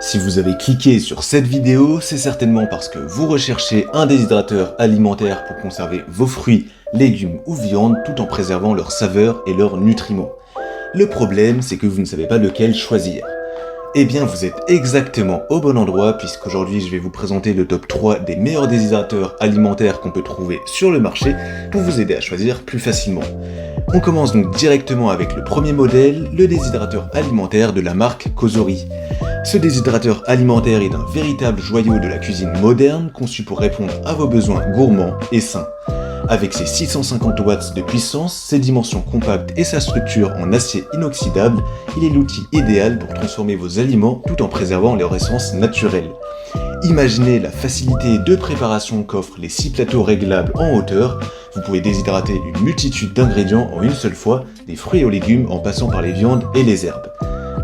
Si vous avez cliqué sur cette vidéo, c'est certainement parce que vous recherchez un déshydrateur alimentaire pour conserver vos fruits, légumes ou viandes tout en préservant leur saveur et leurs nutriments. Le problème, c'est que vous ne savez pas lequel choisir. Eh bien, vous êtes exactement au bon endroit puisqu'aujourd'hui je vais vous présenter le top 3 des meilleurs déshydrateurs alimentaires qu'on peut trouver sur le marché pour vous aider à choisir plus facilement. On commence donc directement avec le premier modèle, le déshydrateur alimentaire de la marque Cosori. Ce déshydrateur alimentaire est un véritable joyau de la cuisine moderne conçu pour répondre à vos besoins gourmands et sains. Avec ses 650 watts de puissance, ses dimensions compactes et sa structure en acier inoxydable, il est l'outil idéal pour transformer vos aliments tout en préservant leur essence naturelle. Imaginez la facilité de préparation qu'offrent les 6 plateaux réglables en hauteur. Vous pouvez déshydrater une multitude d'ingrédients en une seule fois, des fruits aux légumes en passant par les viandes et les herbes.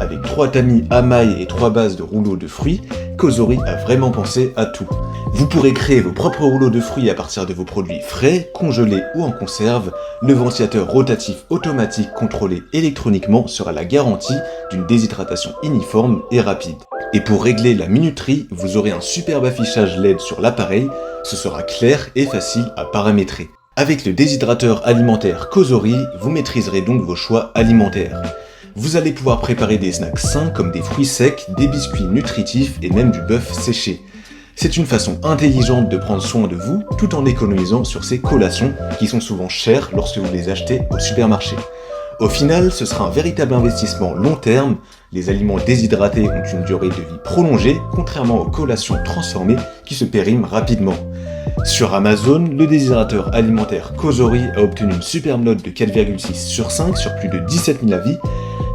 Avec 3 tamis à mailles et 3 bases de rouleaux de fruits, Cosori a vraiment pensé à tout. Vous pourrez créer vos propres rouleaux de fruits à partir de vos produits frais, congelés ou en conserve. Le ventilateur rotatif automatique contrôlé électroniquement sera la garantie d'une déshydratation uniforme et rapide. Et pour régler la minuterie, vous aurez un superbe affichage LED sur l'appareil, ce sera clair et facile à paramétrer. Avec le déshydrateur alimentaire Cosori, vous maîtriserez donc vos choix alimentaires. Vous allez pouvoir préparer des snacks sains comme des fruits secs, des biscuits nutritifs et même du bœuf séché. C'est une façon intelligente de prendre soin de vous tout en économisant sur ces collations qui sont souvent chères lorsque vous les achetez au supermarché. Au final, ce sera un véritable investissement long terme. Les aliments déshydratés ont une durée de vie prolongée, contrairement aux collations transformées qui se périment rapidement. Sur Amazon, le déshydrateur alimentaire Cosori a obtenu une superbe note de 4,6 sur 5 sur plus de 17 000 avis.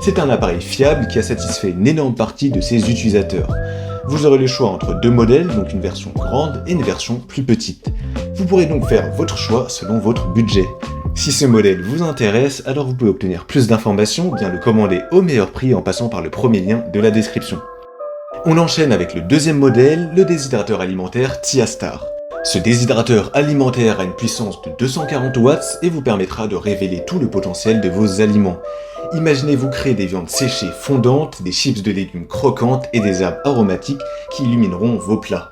C'est un appareil fiable qui a satisfait une énorme partie de ses utilisateurs. Vous aurez le choix entre 2 modèles, donc une version grande et une version plus petite. Vous pourrez donc faire votre choix selon votre budget. Si ce modèle vous intéresse, alors vous pouvez obtenir plus d'informations ou bien le commander au meilleur prix en passant par le premier lien de la description. On enchaîne avec le deuxième modèle, le déshydrateur alimentaire Tiastar. Ce déshydrateur alimentaire a une puissance de 240 watts et vous permettra de révéler tout le potentiel de vos aliments. Imaginez-vous créer des viandes séchées fondantes, des chips de légumes croquantes et des herbes aromatiques qui illumineront vos plats.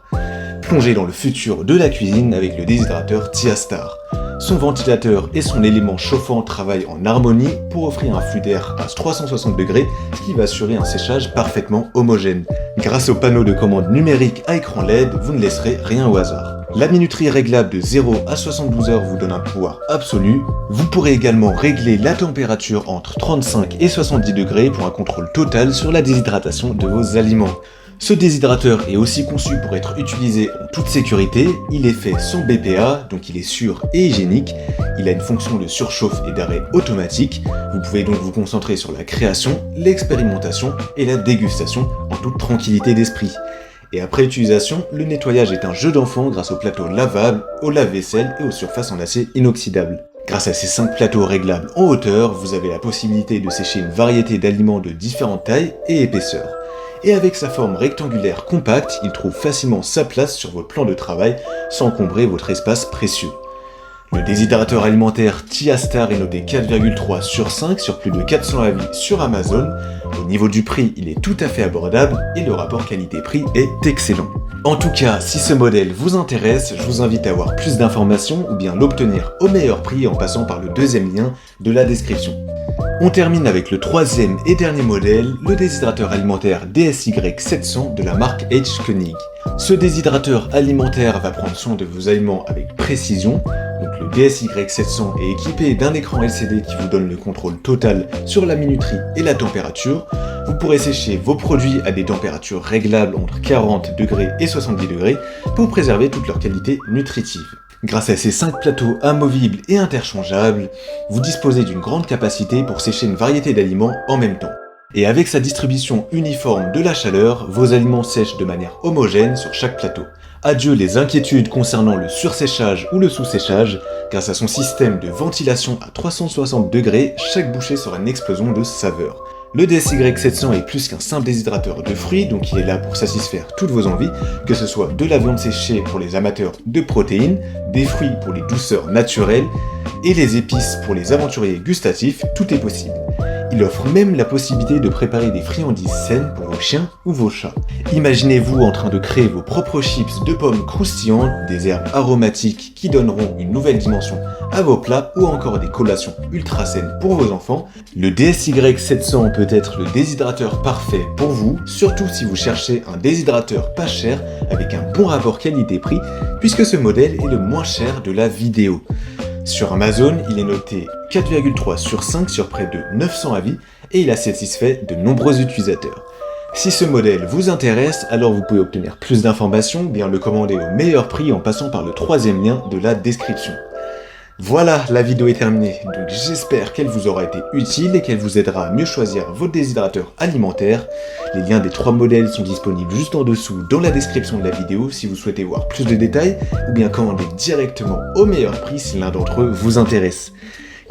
Plongez dans le futur de la cuisine avec le déshydrateur Tiastar. Son ventilateur et son élément chauffant travaillent en harmonie pour offrir un flux d'air à 360 degrés, ce qui va assurer un séchage parfaitement homogène. Grâce au panneau de commande numérique à écran LED, vous ne laisserez rien au hasard. La minuterie réglable de 0 à 72 heures vous donne un pouvoir absolu. Vous pourrez également régler la température entre 35 et 70 degrés pour un contrôle total sur la déshydratation de vos aliments. Ce déshydrateur est aussi conçu pour être utilisé en toute sécurité. Il est fait sans BPA, donc il est sûr et hygiénique. Il a une fonction de surchauffe et d'arrêt automatique. Vous pouvez donc vous concentrer sur la création, l'expérimentation et la dégustation en toute tranquillité d'esprit. Et après utilisation, le nettoyage est un jeu d'enfant grâce aux plateaux lavables, au lave-vaisselle et aux surfaces en acier inoxydable. Grâce à ces 5 plateaux réglables en hauteur, vous avez la possibilité de sécher une variété d'aliments de différentes tailles et épaisseurs. Et avec sa forme rectangulaire compacte, il trouve facilement sa place sur votre plan de travail sans encombrer votre espace précieux. Le déshydrateur alimentaire Tiastar est noté 4,3 sur 5 sur plus de 400 avis sur Amazon. Au niveau du prix, il est tout à fait abordable et le rapport qualité-prix est excellent. En tout cas, si ce modèle vous intéresse, je vous invite à avoir plus d'informations ou bien l'obtenir au meilleur prix en passant par le deuxième lien de la description. On termine avec le troisième et dernier modèle, le déshydrateur alimentaire DSY700 de la marque H. Koenig. Ce déshydrateur alimentaire va prendre soin de vos aliments avec précision. Donc le DSY700 est équipé d'un écran LCD qui vous donne le contrôle total sur la minuterie et la température. Vous pourrez sécher vos produits à des températures réglables entre 40 degrés et 70 degrés pour préserver toute leur qualité nutritive. Grâce à ces 5 plateaux amovibles et interchangeables, vous disposez d'une grande capacité pour sécher une variété d'aliments en même temps. Et avec sa distribution uniforme de la chaleur, vos aliments sèchent de manière homogène sur chaque plateau. Adieu les inquiétudes concernant le surséchage ou le sous-séchage. Grâce à son système de ventilation à 360 degrés, chaque bouchée sera une explosion de saveur. Le DSY700 est plus qu'un simple déshydrateur de fruits, donc il est là pour satisfaire toutes vos envies, que ce soit de la viande séchée pour les amateurs de protéines, des fruits pour les douceurs naturelles, et les épices pour les aventuriers gustatifs, tout est possible. Il offre même la possibilité de préparer des friandises saines pour vos chiens ou vos chats. Imaginez-vous en train de créer vos propres chips de pommes croustillantes, des herbes aromatiques qui donneront une nouvelle dimension à vos plats ou encore des collations ultra saines pour vos enfants. Le DSY700 peut être le déshydrateur parfait pour vous, surtout si vous cherchez un déshydrateur pas cher avec un bon rapport qualité-prix, puisque ce modèle est le moins cher de la vidéo. Sur Amazon, il est noté 4,3 sur 5 sur près de 900 avis et il a satisfait de nombreux utilisateurs. Si ce modèle vous intéresse, alors vous pouvez obtenir plus d'informations ou bien le commander au meilleur prix en passant par le troisième lien de la description. Voilà, la vidéo est terminée, donc j'espère qu'elle vous aura été utile et qu'elle vous aidera à mieux choisir votre déshydrateur alimentaire. Les liens des 3 modèles sont disponibles juste en dessous dans la description de la vidéo si vous souhaitez voir plus de détails ou bien commander directement au meilleur prix si l'un d'entre eux vous intéresse.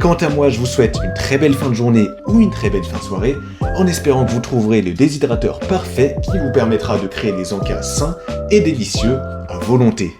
Quant à moi, je vous souhaite une très belle fin de journée ou une très belle fin de soirée, en espérant que vous trouverez le déshydrateur parfait qui vous permettra de créer des encas sains et délicieux à volonté.